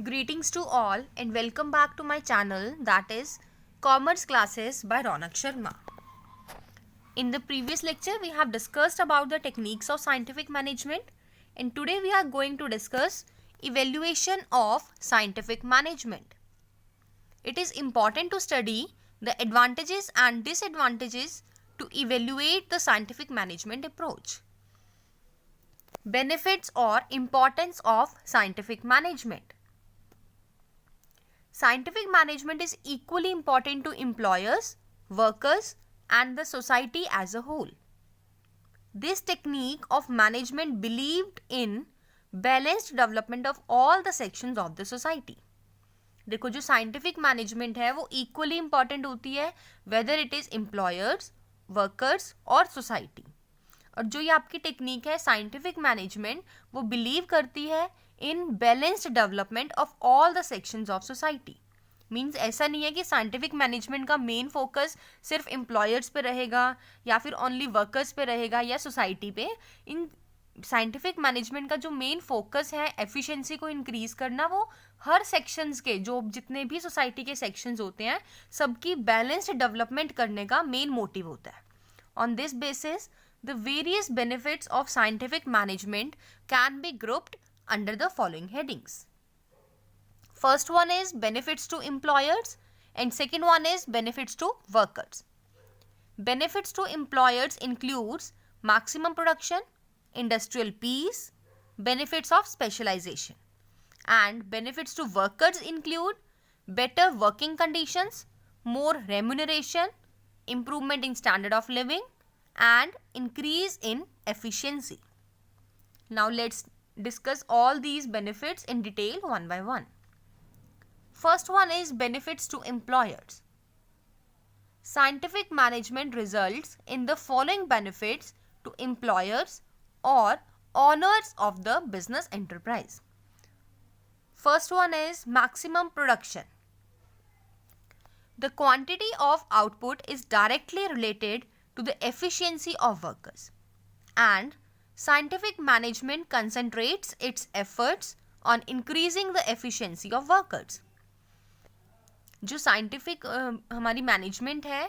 Greetings to all and welcome back to my channel, that is Commerce Classes by Ronak Sharma. In the previous lecture we have discussed about the techniques of scientific management, and today we are going to discuss evaluation of scientific management. It is important to study the advantages and disadvantages to evaluate the scientific management approach. Benefits or importance of scientific management. Scientific management is equally important to employers, workers, and the society as a whole. This technique of management believed in balanced development of all the sections of the society. देखो जो scientific management है वो equally important होती है whether it is employers, workers और society. और जो ये आपकी टेक्निक है साइंटिफिक मैनेजमेंट वो बिलीव करती है इन balanced development of all the sections of society. Means ऐसा नहीं है कि साइंटिफिक मैनेजमेंट का मेन फोकस सिर्फ एम्प्लॉयर्स पे रहेगा या फिर ओनली वर्कर्स पे रहेगा या सोसाइटी पे. इन साइंटिफिक मैनेजमेंट का जो मेन फोकस है एफिशिएंसी को इंक्रीज करना, वो हर सेक्शंस के जो जितने भी सोसाइटी के सेक्शंस होते हैं सबकी बैलेंस्ड डेवलपमेंट करने का मेन मोटिव होता है. On this basis the various benefits of scientific management can be grouped under the following headings. First one is benefits to employers and second one is benefits to workers. Benefits to employers includes maximum production, industrial peace, benefits of specialization, and benefits to workers include better working conditions, more remuneration, improvement in standard of living, and increase in efficiency. Now let's discuss all these benefits in detail one by one. First one is benefits to employers. Scientific management results in the following benefits to employers or owners of the business enterprise. First one is maximum production. The quantity of output is directly related to the efficiency of workers, and scientific management concentrates its efforts on increasing the efficiency of workers. जो scientific हमारी management है,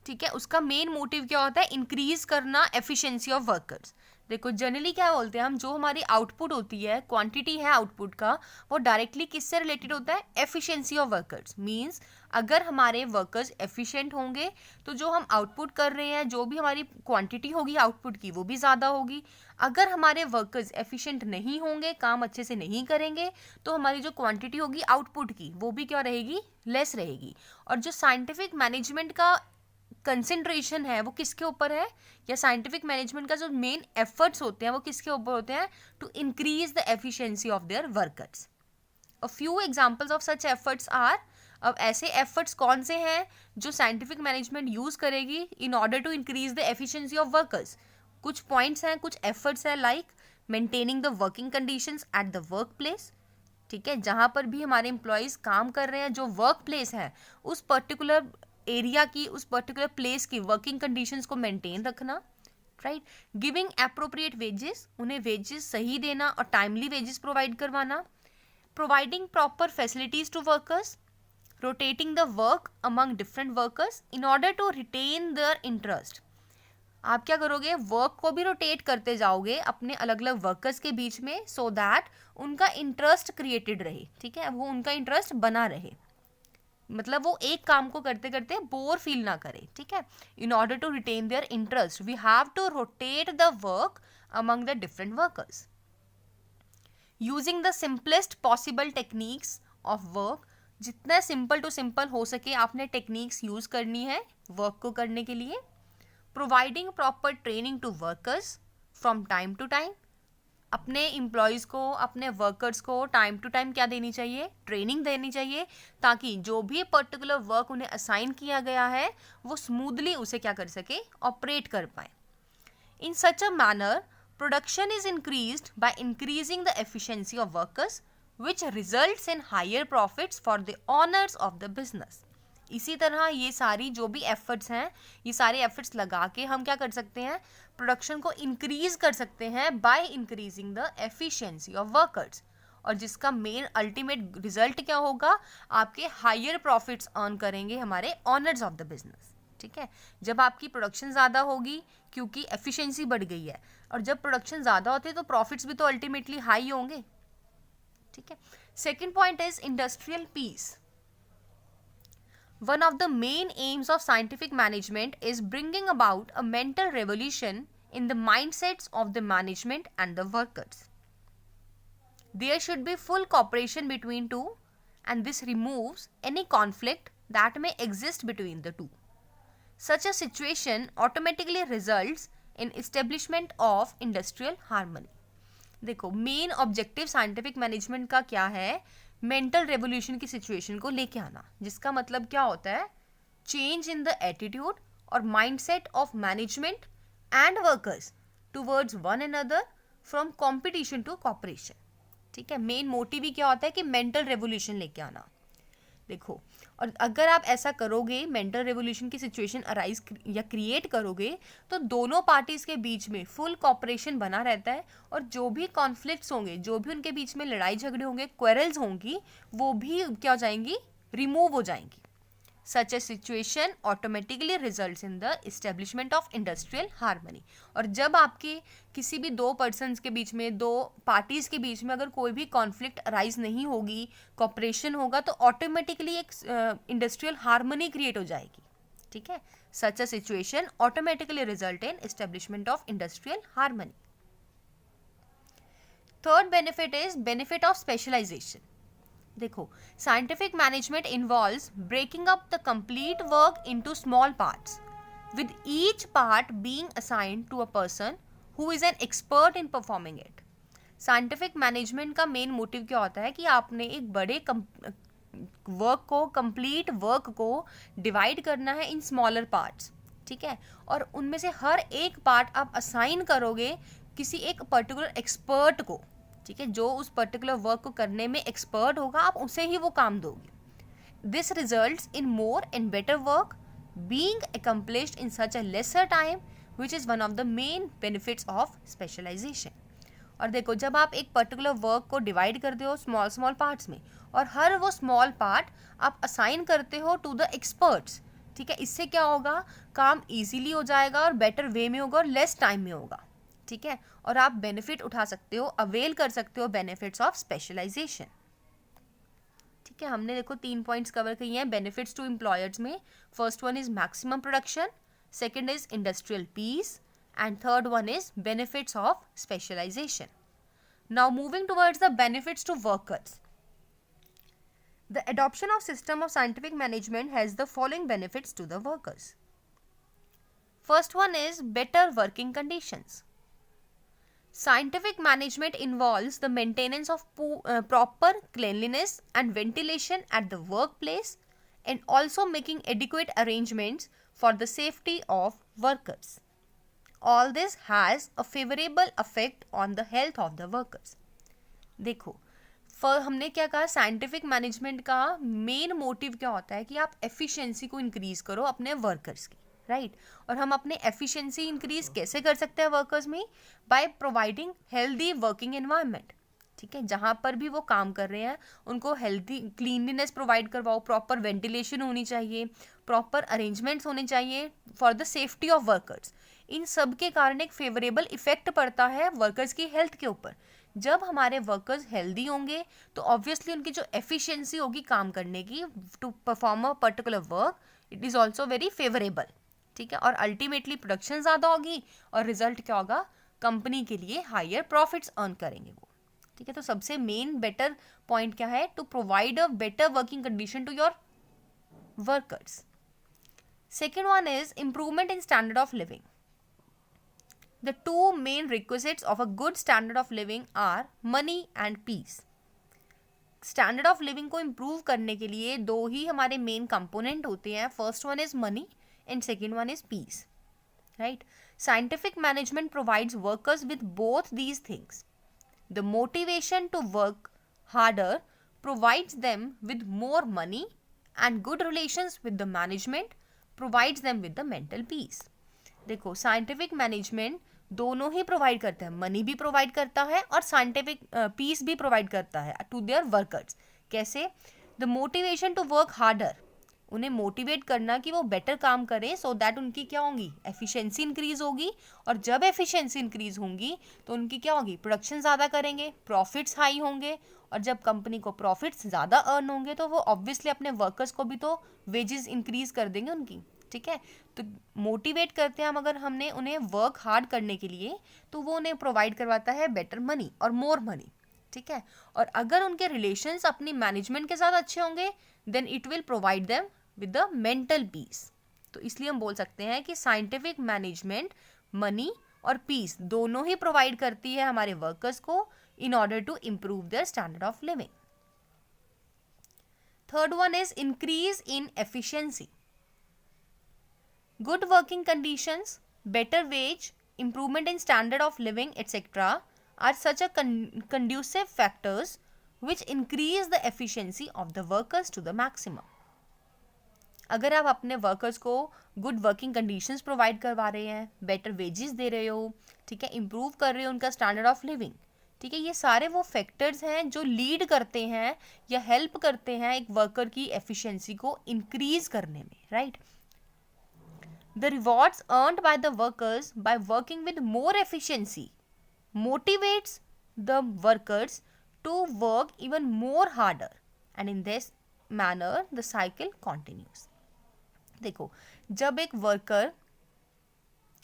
ठीक है, उसका main motive क्या होता है? Increase करना एफिशिएंसी ऑफ वर्कर्स. देखो जनरली क्या बोलते हैं हम, जो हमारी आउटपुट होती है, क्वांटिटी है आउटपुट का, वो डायरेक्टली किससे रिलेटेड होता है? Efficiency of workers. मींस अगर हमारे वर्कर्स एफिशिएंट होंगे तो जो हम आउटपुट कर रहे हैं, जो भी हमारी क्वांटिटी होगी आउटपुट की, वो भी ज़्यादा होगी. अगर हमारे वर्कर्स एफिशिएंट नहीं होंगे, काम अच्छे से नहीं करेंगे, तो हमारी जो क्वांटिटी होगी आउटपुट की वो भी क्या रहेगी? लेस रहेगी. और जो साइंटिफिक मैनेजमेंट का कंसंट्रेशन है वो किसके ऊपर है, या साइंटिफिक मैनेजमेंट का जो मेन एफर्ट्स होते हैं वो किसके ऊपर होते हैं? To increase the efficiency of their workers. A few examples of such efforts are. अब ऐसे एफर्ट्स कौन से हैं जो साइंटिफिक मैनेजमेंट यूज करेगी in order to increase the efficiency of workers? कुछ पॉइंट्स हैं, कुछ एफर्ट्स हैं, like maintaining the working conditions at the work place. ठीक है, जहाँ पर भी हमारे एम्प्लॉयज काम कर रहे हैं, जो वर्क प्लेस है उस पर्टिकुलर एरिया की, उस पर्टिकुलर प्लेस की वर्किंग कंडीशंस को मेंटेन रखना. राइट. गिविंग एप्रोप्रिएट वेजेस, उन्हें वेजेस सही देना और टाइमली वेजेस प्रोवाइड करवाना. Providing proper facilities to workers. Rotating the work among different workers in order to retain their interest. आप क्या करोगे? वर्क को भी रोटेट करते जाओगे अपने अलग अलग वर्कर्स के बीच में, सो दैट उनका इंटरेस्ट क्रिएटेड रहे. ठीक है, वो उनका इंटरेस्ट बना रहे, मतलब वो एक काम को करते करते बोर फील ना करे. ठीक है, in order to retain their interest we have to rotate the work among the different workers. Using the simplest possible techniques of work. जितना सिंपल टू सिंपल हो सके आपने टेक्निक्स यूज करनी है वर्क को करने के लिए. Providing proper training to workers from time to time. अपने एम्प्लॉयज़ को, अपने वर्कर्स को टाइम टू टाइम क्या देनी चाहिए? ट्रेनिंग देनी चाहिए, ताकि जो भी पर्टिकुलर वर्क उन्हें असाइन किया गया है वो स्मूथली उसे क्या कर सके? ऑपरेट कर पाए. In such a manner production is increased by increasing the efficiency of workers which results in higher profits for the owners of the business. इसी तरह ये सारी जो भी एफर्ट्स हैं, ये सारे एफर्ट्स लगा के हम क्या कर सकते हैं? प्रोडक्शन को इंक्रीज कर सकते हैं bye increasing the efficiency of workers. और जिसका मेन अल्टीमेट रिजल्ट क्या होगा, आपके हायर प्रॉफिट्स अर्न करेंगे हमारे ऑनर्स ऑफ द बिजनेस। ठीक है, जब आपकी प्रोडक्शन ज़्यादा होगी क्योंकि एफिशिएंसी बढ़ गई है, और जब प्रोडक्शन ज़्यादा होती है तो प्रॉफिट्स भी तो अल्टीमेटली हाई होंगे। ठीक है, second point is industrial peace. One of the main aims of scientific management is bringing about a mental revolution in the mindsets of the management and the workers. There should be full cooperation between two, and this removes any conflict that may exist between the two. Such a situation automatically results in establishment of industrial harmony. देखो, main objective scientific management का क्या है, mental revolution की situation को लेके आना, जिसका मतलब क्या होता है, चेंज इन द एटीट्यूड और mindset of management and workers towards one another from competition to cooperation. ठीक है, मेन मोटिव ही क्या होता है कि मेंटल रेवोल्यूशन लेके आना। देखो, और अगर आप ऐसा करोगे, मेंटल रेवोल्यूशन की सिचुएशन अराइज या क्रिएट करोगे, तो दोनों पार्टीज के बीच में फुल कॉपरेशन बना रहता है, और जो भी कॉन्फ्लिक्ट्स होंगे, जो भी उनके बीच में लड़ाई झगड़े होंगे, क्वेरल्स होंगी, वो भी क्या हो जाएंगी, रिमूव हो जाएंगी। Such a situation automatically results in the establishment of industrial harmony. और जब आपके किसी भी दो पर्सन्स के बीच में, दो पार्टीज के बीच में अगर कोई भी कॉन्फ्लिक्ट अराइज नहीं होगी, कॉपरेशन होगा, तो ऑटोमेटिकली एक इंडस्ट्रियल हार्मनी क्रिएट हो जाएगी। ठीक है, such a situation automatically result in establishment of industrial harmony. Third benefit is benefit of specialization. देखो, scientific management involves breaking up the complete work into small parts, with each part being assigned to a person who is an expert in performing it. Scientific management का main motive क्या होता है कि आपने एक बड़े work को, complete work को डिवाइड करना है इन स्मॉलर पार्ट्स। ठीक है, और उनमें से हर एक पार्ट आप असाइन करोगे किसी एक पर्टिकुलर एक्सपर्ट को। ठीक है, जो उस पर्टिकुलर वर्क को करने में एक्सपर्ट होगा, आप उसे ही वो काम दोगे। This results in more and better work being accomplished in such a lesser time, which is one of the main benefits of specialisation. और देखो, जब आप एक पर्टिकुलर वर्क को डिवाइड करते हो स्मॉल स्मॉल पार्ट्स में, और हर वो स्मॉल पार्ट आप असाइन करते हो टू द एक्सपर्ट्स, ठीक है, इससे क्या होगा, काम ईजीली हो जाएगा और बेटर वे में होगा और लेस टाइम में होगा। ठीक है, और आप बेनिफिट उठा सकते हो, अवेल कर सकते हो बेनिफिट्स ऑफ स्पेशलाइजेशन। ठीक है, हमने देखो 3 पॉइंट्स कवर किए हैं बेनिफिट्स टू एम्प्लॉयर्स में। First one is maximum production, second is industrial peace, and third one is benefits of specialisation. Now moving towards the benefits to workers. The adoption of system of scientific management has the following benefits to the workers. First one is better working conditions. Scientific management involves the maintenance of proper cleanliness and ventilation at the workplace, and also making adequate arrangements for the safety of workers. All this has a favorable effect on the health of the workers. देखो, हमने क्या कहा, scientific management का main motive क्या होता है कि आप एफिशिएंसी को इंक्रीज करो अपने वर्कर्स की, राइट। और हम अपने एफिशिएंसी इंक्रीज कैसे कर सकते हैं वर्कर्स में, by providing healthy working environment. ठीक है, जहाँ पर भी वो काम कर रहे हैं उनको हेल्दी क्लीनलीनेस प्रोवाइड करवाओ, प्रॉपर वेंटिलेशन होनी चाहिए, प्रॉपर अरेंजमेंट्स होने चाहिए for the safety of workers. इन सब के कारण एक फेवरेबल इफेक्ट पड़ता है वर्कर्स की हेल्थ के ऊपर। जब हमारे वर्कर्स हेल्दी होंगे तो ऑब्वियसली उनकी जो एफिशिएंसी होगी काम करने की, to perform a particular work, it is also very favourable. ठीक है, और अल्टीमेटली प्रोडक्शन ज़्यादा होगी और रिजल्ट क्या होगा, कंपनी के लिए हायर प्रॉफिट्स अर्न करेंगे वो। ठीक है, तो सबसे मेन बेटर पॉइंट क्या है, to provide a better working condition to your workers. Second one is improvement in standard of living. The two main requisites of a good standard of living are money and peace. Standard of living को improve करने के लिए दो ही हमारे main component होते हैं. First one is money and second one is peace, right. Scientific management provides workers with both these things. The motivation to work harder provides them with more money, and good relations with the management provides them with the mental peace. देखो, scientific management दोनों ही provide करते हैं, money भी provide करता है और scientific piece भी प्रोवाइड करता है टू देयर वर्कर्स। कैसे? The motivation to work harder, उन्हें मोटिवेट करना कि वो बेटर काम करें, सो दैट उनकी क्या होगी, एफिशिएंसी इंक्रीज होगी, और जब एफिशिएंसी इंक्रीज होंगी तो उनकी क्या होगी, प्रोडक्शन ज़्यादा करेंगे, प्रॉफिट्स हाई होंगे, और जब कंपनी को प्रॉफिट्स ज़्यादा अर्न होंगे तो वो ऑब्वियसली अपने वर्कर्स को भी तो वेजेस इंक्रीज कर देंगे उनकी। ठीक है, तो मोटिवेट करते हैं हम अगर हमने उन्हें वर्क हार्ड करने के लिए, तो वो उन्हें प्रोवाइड करवाता है बेटर मनी और मोर मनी। ठीक है, और अगर उनके रिलेशंस अपनी मैनेजमेंट के साथ अच्छे होंगे, then it will provide them with the mental peace. तो इसलिए हम बोल सकते हैं कि साइंटिफिक मैनेजमेंट मनी और पीस दोनों ही प्रोवाइड करती है हमारे वर्कर्स को in order to improve their standard of living. Third one is increase in efficiency. Good working conditions, better wage, improvement in standard of living, etc. are such a conducive factors which increase the efficiency of the workers to the maximum. अगर आप अपने workers को good working conditions provide करवा रहे हैं, better wages दे रहे हो, ठीक है, इम्प्रूव कर रहे हो उनका स्टैंडर्ड ऑफ लिविंग, ठीक है, ये सारे वो फैक्टर्स हैं जो लीड करते हैं या हेल्प करते हैं एक वर्कर की एफिशिएंसी को इंक्रीज करने में, right. The rewards earned by the workers by working with more efficiency motivates the workers to work even more harder, and in this manner the cycle continues. देखो, जब एक वर्कर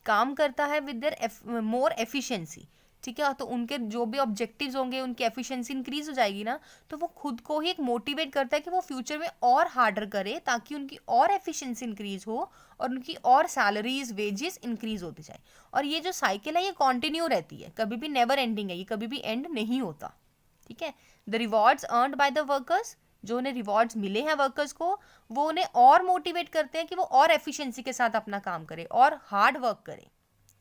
काम करता है विद देयर मोर एफिशिएंसी, ठीक है, तो उनके जो भी ऑब्जेक्टिव्स होंगे उनकी एफिशिएंसी इंक्रीज हो जाएगी ना, तो वो खुद को ही एक मोटिवेट करता है कि वो फ्यूचर में और हार्डर करे ताकि उनकी और एफिशिएंसी इंक्रीज हो और उनकी और सैलरीज वेजेस इंक्रीज होती जाए। और ये जो साइकिल है ये कंटिन्यू रहती है, कभी भी नेवर एंडिंग है, ये कभी भी एंड नहीं होता। ठीक है, the rewards earned by the workers, जो उन्हें रिवॉर्ड्स मिले हैं वर्कर्स को, वो उन्हें और मोटिवेट करते हैं कि वो और एफिशिएंसी के साथ अपना काम करे और हार्ड वर्क करे।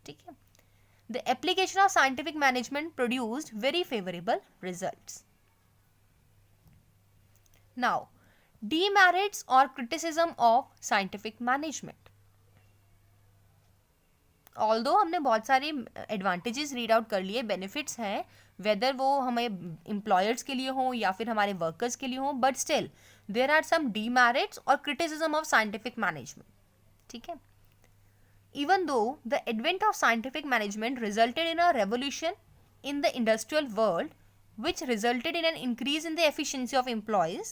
ठीक है, the application of scientific management produced very favorable results. Now, demerits or criticism of scientific management. Although हमने बहुत सारे advantages read out कर लिए, benefits हैं, whether वो हमें employers के लिए हो या फिर हमारे workers के लिए हो, but still there are some demerits or criticism of scientific management. ठीक है, even though the advent of scientific management resulted in a revolution in the industrial world, which resulted in an increase in the efficiency of employees,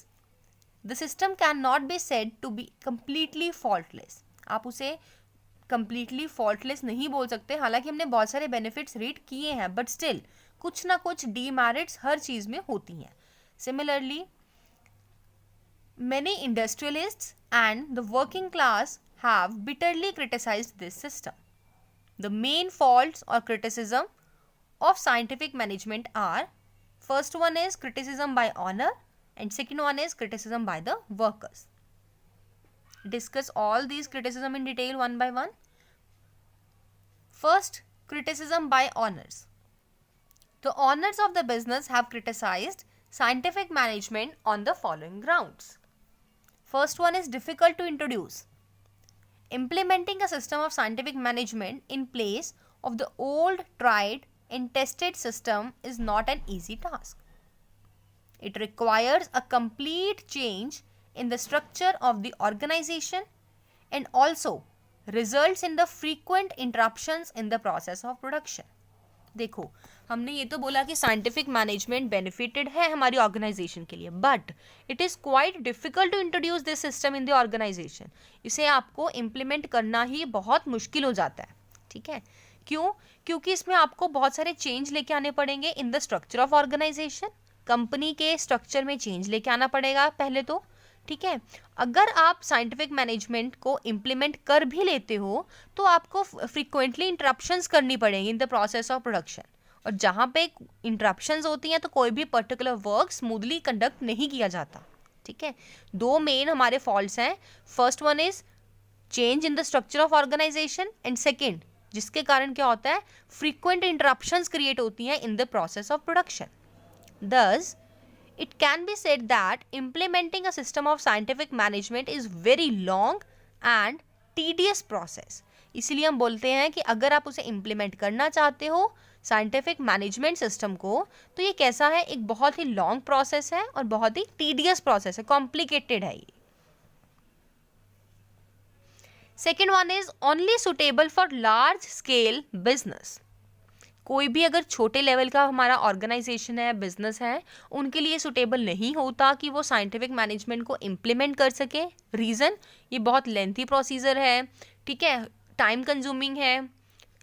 the system cannot be said to be completely faultless. आप उसे completely faultless नहीं बोल सकते, हालांकि हमने बहुत सारे benefits read किए हैं, but still कुछ ना कुछ demerits हर चीज़ में होती हैं. Similarly, many industrialists and the working class have bitterly criticized this system. The main faults or criticism of scientific management are, first one is criticism by owner and second one is criticism by the workers. Discuss all these criticism in detail one by one. First, criticism by owners. The owners of the business have criticized scientific management on the following grounds. First one is difficult to introduce. Implementing a system of scientific management in place of the old, tried and tested system is not an easy task. It requires a complete change in the structure of the organization and also results in the frequent interruptions in the process of production. देखो, हमने ये तो बोला कि scientific management benefited है हमारी organisation के लिए, but it is quite difficult to introduce this system in the organisation. इसे आपको इम्प्लीमेंट करना ही बहुत मुश्किल हो जाता है. ठीक है, क्यों? क्योंकि इसमें आपको बहुत सारे चेंज लेके आने पड़ेंगे in the structure of organisation. Company के स्ट्रक्चर में चेंज लेके आना पड़ेगा पहले तो. ठीक है, अगर आप साइंटिफिक मैनेजमेंट को इम्प्लीमेंट कर भी लेते हो तो आपको फ्रीक्वेंटली इंटरप्शंस करनी पड़ेगी in the process of production, और जहाँ पे इंटरप्शंस होती हैं तो कोई भी पर्टिकुलर वर्क स्मूथली कंडक्ट नहीं किया जाता. ठीक है, दो मेन हमारे फॉल्ट्स हैं. First one is change in the structure of organisation and second, जिसके कारण क्या होता है, फ्रीक्वेंट इंटरप्शंस क्रिएट होती हैं in the process of production. Thus, it can be said that implementing a system of scientific management is very long and tedious process. इसीलिए हम बोलते हैं कि अगर आप उसे इम्प्लीमेंट करना चाहते हो साइंटिफिक मैनेजमेंट सिस्टम को, तो ये कैसा है, एक बहुत ही लॉन्ग प्रोसेस है और बहुत ही टीडियस प्रोसेस है, कॉम्प्लिकेटेड है ये। Second one is only suitable for large scale business. कोई भी अगर छोटे लेवल का हमारा ऑर्गेनाइजेशन है, बिजनेस है, उनके लिए सुटेबल नहीं होता कि वो साइंटिफिक मैनेजमेंट को इम्प्लीमेंट कर सके। रीज़न, ये बहुत लेंथी प्रोसीजर है, ठीक है, टाइम कंज्यूमिंग है,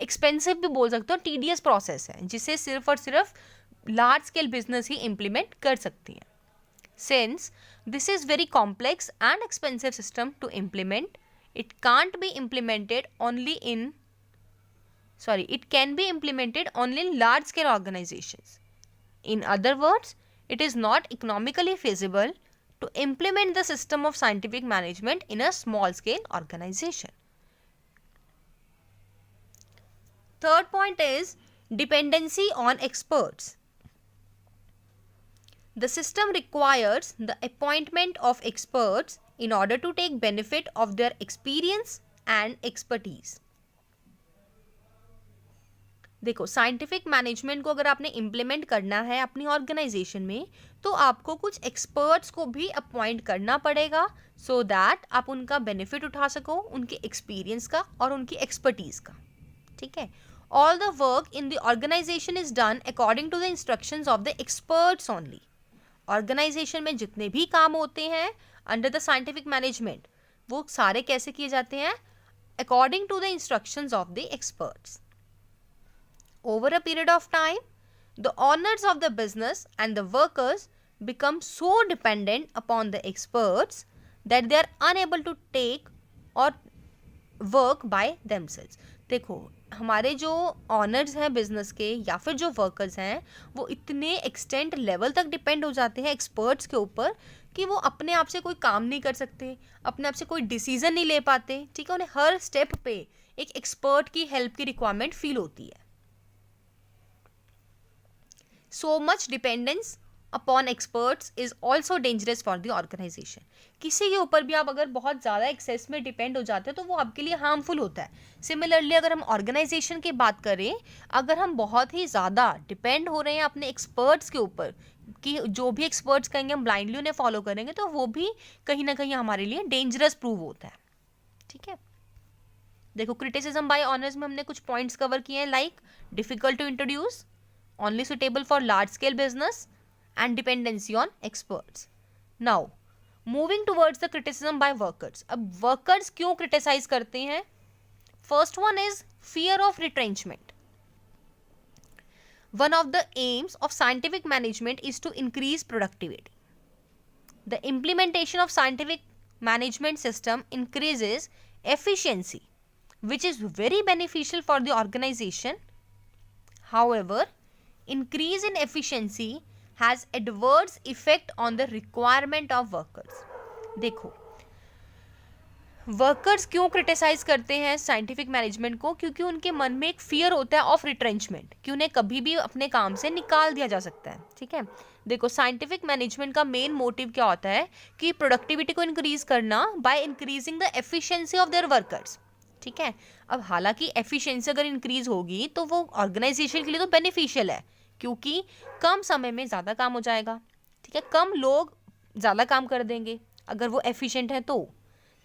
एक्सपेंसिव भी बोल सकते हो, टीडियस प्रोसेस है, जिसे सिर्फ और सिर्फ लार्ज स्केल बिजनेस ही इम्प्लीमेंट कर सकती हैं। Since this is very complex and expensive system to implement, it can't be implemented only in it can be implemented only in large scale organizations. In other words, it is not economically feasible to implement the system of scientific management in a small scale organization. Third point is dependency on experts. The system requires the appointment of experts in order to take benefit of their experience and expertise. देखो, scientific management को अगर आपने implement करना है अपनी organisation में, तो आपको कुछ एक्सपर्ट्स को भी अपॉइंट करना पड़ेगा सो दैट आप उनका बेनिफिट उठा सको, उनके एक्सपीरियंस का और उनकी एक्सपर्टीज का, ठीक है। All the work in the organisation is done according to the instructions of the experts only. Organisation में जितने भी काम होते हैं अंडर द साइंटिफिक मैनेजमेंट, वो सारे कैसे किए जाते हैं, according to the instructions of the experts. Over a period of time, the owners of the business and the workers become so dependent upon the experts that they are unable to take or work by themselves. देखो, हमारे जो honours हैं business के या फिर जो workers हैं, वो इतने एक्सटेंट लेवल तक डिपेंड हो जाते हैं एक्सपर्ट्स के ऊपर कि वो अपने आप से कोई काम नहीं कर सकते, अपने आप से कोई डिसीजन नहीं ले पाते, ठीक है। उन्हें हर स्टेप पे एक एक्सपर्ट की हेल्प की रिक्वायरमेंट फील होती है। So much dependence upon experts is also dangerous for the organisation. किसी के ऊपर भी आप अगर बहुत ज़्यादा एक्सेस में डिपेंड हो जाते हैं तो वो आपके लिए हार्मफुल होता है। सिमिलरली अगर हम ऑर्गेनाइजेशन की बात करें, अगर हम बहुत ही ज़्यादा डिपेंड हो रहे हैं अपने एक्सपर्ट्स के ऊपर कि जो भी एक्सपर्ट्स कहेंगे हम ब्लाइंडली उन्हें फॉलो करेंगे, तो वो भी कहीं ना कहीं हमारे लिए डेंजरस प्रूव होता है, ठीक है। देखो, क्रिटिसिज्म बाय ऑनर्स में हमने कुछ पॉइंट्स कवर किए हैं, like difficult to introduce, only suitable for large scale business and dependency on experts. Now, moving towards the criticism by workers. अब workers क्यों criticize करते हैं? First one is fear of retrenchment. One of the aims of scientific management is to increase productivity. The implementation of scientific management system increases efficiency, which is very beneficial for the organization. However, increase in efficiency has adverse effect on the requirement of workers. देखो, workers क्यों criticise करते हैं scientific management को? क्योंकि उनके मन में एक फियर होता है ऑफ रिट्रेंचमेंट, कि उन्हें कभी भी अपने काम से निकाल दिया जा सकता है, ठीक है। देखो, साइंटिफिक मैनेजमेंट का मेन मोटिव क्या होता है कि प्रोडक्टिविटी को इंक्रीज करना bye increasing the efficiency of their workers, ठीक है। अब हालांकि एफिशिएंसी अगर इंक्रीज होगी तो वो ऑर्गेनाइजेशन के लिए तो बेनिफिशियल है, क्योंकि कम समय में ज़्यादा काम हो जाएगा, ठीक है, कम लोग ज़्यादा काम कर देंगे अगर वो एफिशिएंट है तो,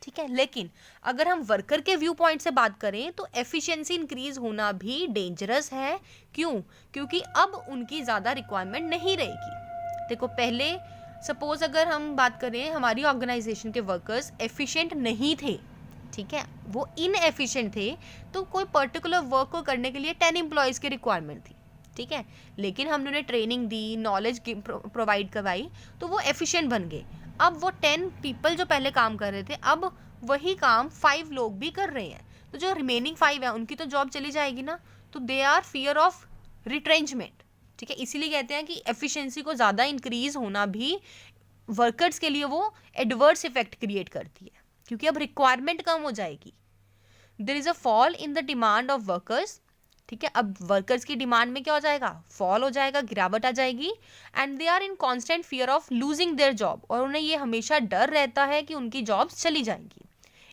ठीक है। लेकिन अगर हम वर्कर के व्यू पॉइंट से बात करें तो एफिशिएंसी इंक्रीज होना भी डेंजरस है। क्यों? क्योंकि अब उनकी ज़्यादा रिक्वायरमेंट नहीं रहेगी। देखो, पहले सपोज अगर हम बात करें, हमारी ऑर्गेनाइजेशन के वर्कर्स एफिशिएंट नहीं थे, ठीक है, वो इनएफिशिएंट थे, तो कोई पर्टिकुलर वर्क को करने के लिए 10 एम्प्लॉयज़ की रिक्वायरमेंट थी, ठीक है। लेकिन हमने उन्हें ट्रेनिंग दी, नॉलेज प्रोवाइड करवाई, तो वो एफिशिएंट बन गए। अब वो 10 पीपल जो पहले काम कर रहे थे, अब वही काम 5 लोग भी कर रहे हैं, तो जो रिमेनिंग 5 है उनकी तो जॉब चली जाएगी ना, तो they are fear of retrenchment, ठीक है। इसीलिए कहते हैं कि एफिशिएंसी को ज़्यादा इंक्रीज होना भी वर्कर्स के लिए वो एडवर्स इफेक्ट क्रिएट करती है, क्योंकि अब रिक्वायरमेंट कम हो जाएगी। There is a fall in the demand of workers, ठीक है। अब वर्कर्स की डिमांड में क्या हो जाएगा? फॉल हो जाएगा, गिरावट आ जाएगी। And they are in constant fear of losing their job, और उन्हें ये हमेशा डर रहता है कि उनकी जॉब्स चली जाएंगी।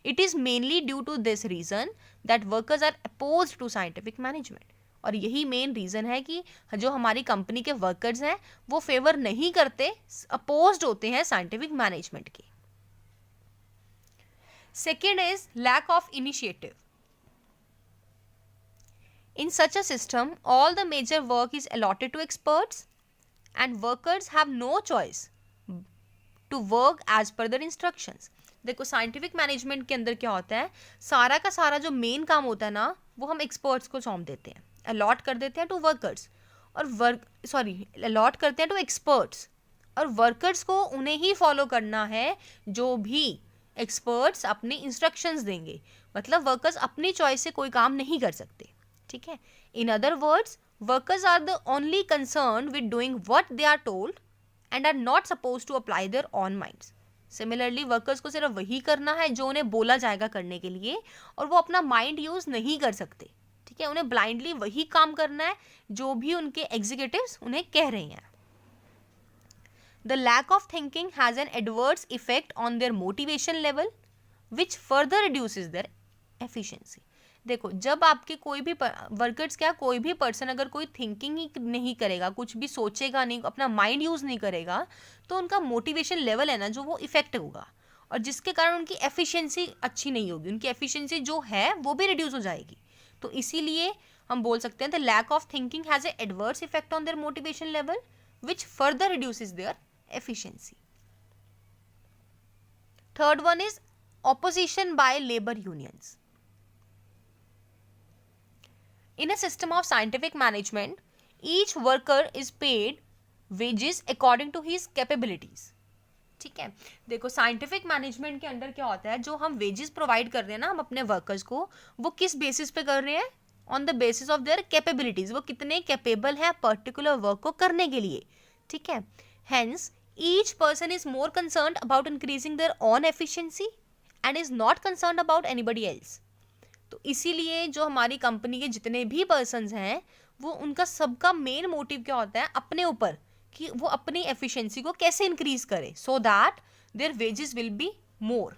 It is mainly due to this reason that workers are opposed to scientific management. और यही मेन रीज़न है कि जो हमारी कंपनी के वर्कर्स हैं वो फेवर नहीं करते, अपोज्ड होते हैं साइंटिफिक मैनेजमेंट के। Second is lack of initiative. In such a system, all the major work is allotted to experts and workers have no choice to work as per their instructions. देखो scientific management के अंदर क्या होता है, सारा का सारा जो मेन काम होता है ना वो हम एक्सपर्ट्स को सौंप देते हैं, अलॉट कर देते हैं टू वर्कर्स और अलॉट करते हैं टू एक्सपर्ट्स, और वर्कर्स को उन्हें ही फॉलो करना है जो भी एक्सपर्ट्स अपने इंस्ट्रक्शंस देंगे। मतलब वर्कर्स अपनी चॉइस से कोई काम नहीं कर सकते, ठीक है। In other words, workers are the only concern with doing what they are told and are not suppose to apply their own minds. Similarly workers को सिर्फ वही करना है जो उन्हें बोला जाएगा करने के लिए, और वो अपना माइंड यूज नहीं कर सकते, ठीक है। उन्हें ब्लाइंडली वही काम करना है जो भी उनके एग्जीक्यूटिव्स उन्हें कह रहे हैं। The lack of thinking has an adverse effect on their motivation level which further reduces their efficiency. देखो जब आपके कोई भी वर्कर्स क्या, कोई भी पर्सन अगर कोई थिंकिंग ही नहीं करेगा, कुछ भी सोचेगा नहीं, अपना माइंड यूज नहीं करेगा, तो उनका मोटिवेशन लेवल है ना जो वो इफेक्ट होगा, और जिसके कारण उनकी एफिशिएंसी अच्छी नहीं होगी, उनकी एफिशिएंसी जो है वो भी रिड्यूस हो जाएगी। तो इसीलिए हम बोल सकते हैं the lack of thinking has a adverse effect on their motivation level which further reduces their efficiency. Third one is opposition by labour unions. In a system of scientific management, each worker is paid wages according to his capabilities. ठीक है, देखो scientific management के अंदर क्या होता है, जो हम वेजेस प्रोवाइड कर रहे हैं ना हम अपने वर्कर्स को, वो किस बेसिस पे कर रहे हैं, on the basis of their capabilities, वो कितने कैपेबल है पर्टिकुलर वर्क को करने के लिए, ठीक है। Hence each person is more concerned about increasing there on efficiency and is not concerned about anybody else. तो इसीलिए जो हमारी कंपनी के जितने भी पर्सन्स हैं वो उनका सबका मेन मोटिव क्या होता है अपने ऊपर, कि वो अपनी एफिशिएंसी को कैसे इंक्रीज करे so that their wages will be more,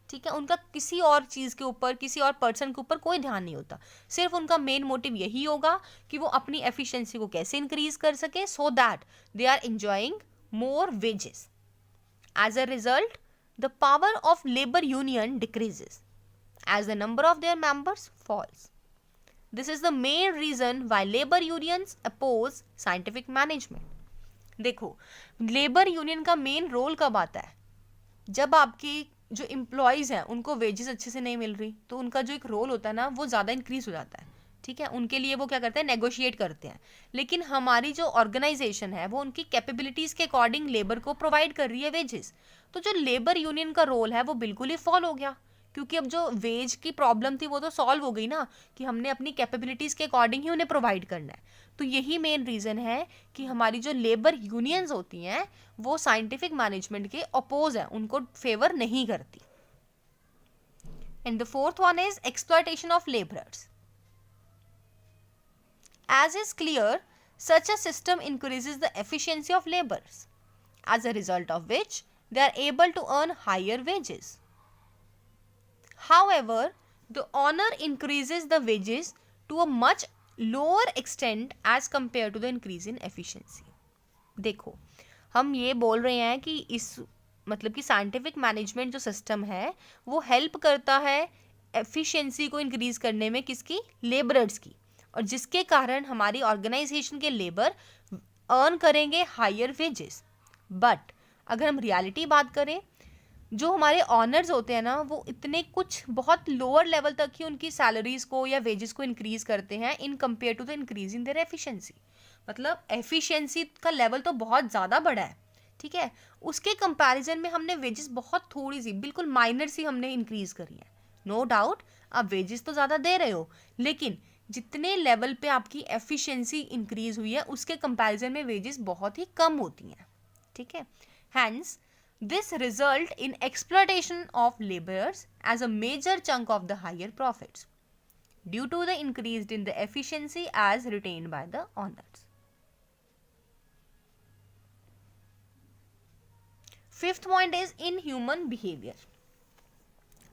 ठीक है। उनका किसी और चीज़ के ऊपर, किसी और पर्सन के ऊपर कोई ध्यान नहीं होता, सिर्फ उनका मेन मोटिव यही होगा कि वो अपनी एफिशिएंसी को कैसे इंक्रीज कर सके so that they are enjoying more wages. As a result the power of labour union decreases as the number of their members falls. This is the main reason why labor unions oppose scientific management. देखो labour union का main role कब आता है, जब आपकी जो employees हैं उनको वेजेस अच्छे से नहीं मिल रही, तो उनका जो एक रोल होता है ना वो ज़्यादा इंक्रीज हो जाता है, ठीक है। उनके लिए वो क्या करते हैं, नेगोशिएट करते हैं। लेकिन हमारी जो ऑर्गेनाइजेशन है वो उनकी कैपेबिलिटीज़ के अकॉर्डिंग लेबर को प्रोवाइड कर रही है वेजेस, तो जो लेबर यूनियन का रोल है वो बिल्कुल ही फॉल हो गया, क्योंकि अब जो वेज की प्रॉब्लम थी वो तो सॉल्व हो गई ना, कि हमने अपनी कैपेबिलिटीज़ के अकॉर्डिंग ही उन्हें प्रोवाइड करना है। तो यही मेन रीज़न है कि हमारी जो लेबर यूनियंस होती हैं वो साइंटिफिक मैनेजमेंट के अपोज है, उनको फेवर नहीं करती। And the fourth one is exploitation of labourers. As is clear such a system increases the efficiency of labours, as a result of which they are able to earn higher wages. However, the owner increases the wages to a much lower extent as compared to the increase in efficiency. देखो हम ये बोल रहे हैं कि इस मतलब कि साइंटिफिक मैनेजमेंट जो सिस्टम है वो हेल्प करता है एफिशिएंसी को इंक्रीज करने में, किसकी, लेबरर्स की, और जिसके कारण हमारी ऑर्गेनाइजेशन के लेबर अर्न करेंगे हायर वेजेस। बट अगर हम रियलिटी बात करें, जो हमारे ऑनर्स होते हैं ना वो इतने कुछ बहुत लोअर लेवल तक ही उनकी सैलरीज को या वेजेस को इंक्रीज करते हैं in compare to the increase in their efficiency. मतलब एफिशिएंसी का लेवल तो बहुत ज़्यादा बड़ा है, ठीक है, उसके कंपैरिजन में हमने वेजेस बहुत थोड़ी सी, बिल्कुल माइनर सी हमने इंक्रीज करी है। नो डाउट आप वेजेस तो ज़्यादा दे रहे हो, लेकिन जितने लेवल पे आपकी एफिशिएंसी इंक्रीज हुई है उसके कंपैरिजन में वेजेस बहुत ही कम होती हैं, ठीक है। Hence this result in exploitation of laborers as a major chunk of the higher profits due to the increase in the efficiency as retained by the owners. Fifth point is inhuman behavior.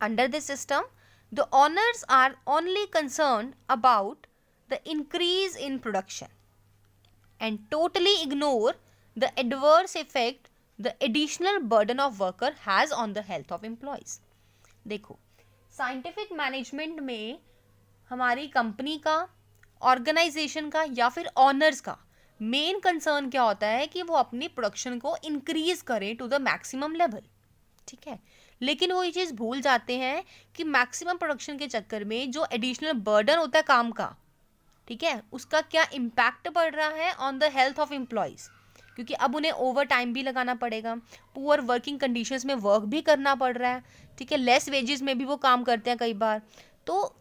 Under this system, The owners are only concerned about the increase in production and totally ignore the adverse effect the additional burden of worker has on the health of employees. देखो, scientific management में हमारी company का, organisation का या फिर honours का main concern क्या होता है कि वो अपनी प्रोडक्शन को इंक्रीज करें टू द मैक्सिमम लेवल. ठीक है, लेकिन वो ये चीज़ भूल जाते हैं कि मैक्सिमम प्रोडक्शन के चक्कर में जो एडिशनल बर्डन होता है काम का, ठीक है, उसका क्या इम्पैक्ट पड़ रहा है on the health of employees, क्योंकि अब उन्हें ओवर टाइम भी लगाना पड़ेगा, पुअर वर्किंग कंडीशंस में वर्क भी करना पड़ रहा है. ठीक है, लेस वेजेस में भी वो काम करते हैं कई बार. तो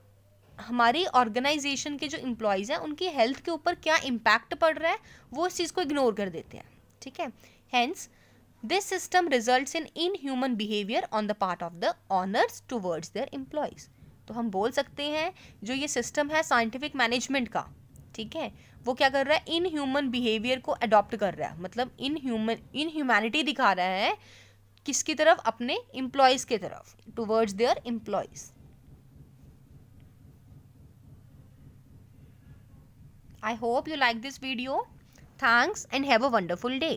हमारी ऑर्गेनाइजेशन के जो एम्प्लॉयज़ हैं उनकी हेल्थ के ऊपर क्या इम्पैक्ट पड़ रहा है वो इस चीज़ को इग्नोर कर देते हैं. ठीक है, hence this system results in inhuman behaviour on the part of the honours towards their employees. तो हम बोल सकते हैं जो ये सिस्टम है साइंटिफिक मैनेजमेंट का, ठीक है, वो क्या कर रहा है, इन ह्यूमन बिहेवियर को अडॉप्ट कर रहा है, मतलब इन ह्यूमैनिटी दिखा रहा है किसकी तरफ, अपने एम्प्लॉयज़ की तरफ, towards their employees. I hope you like this video. Thanks and have a wonderful day.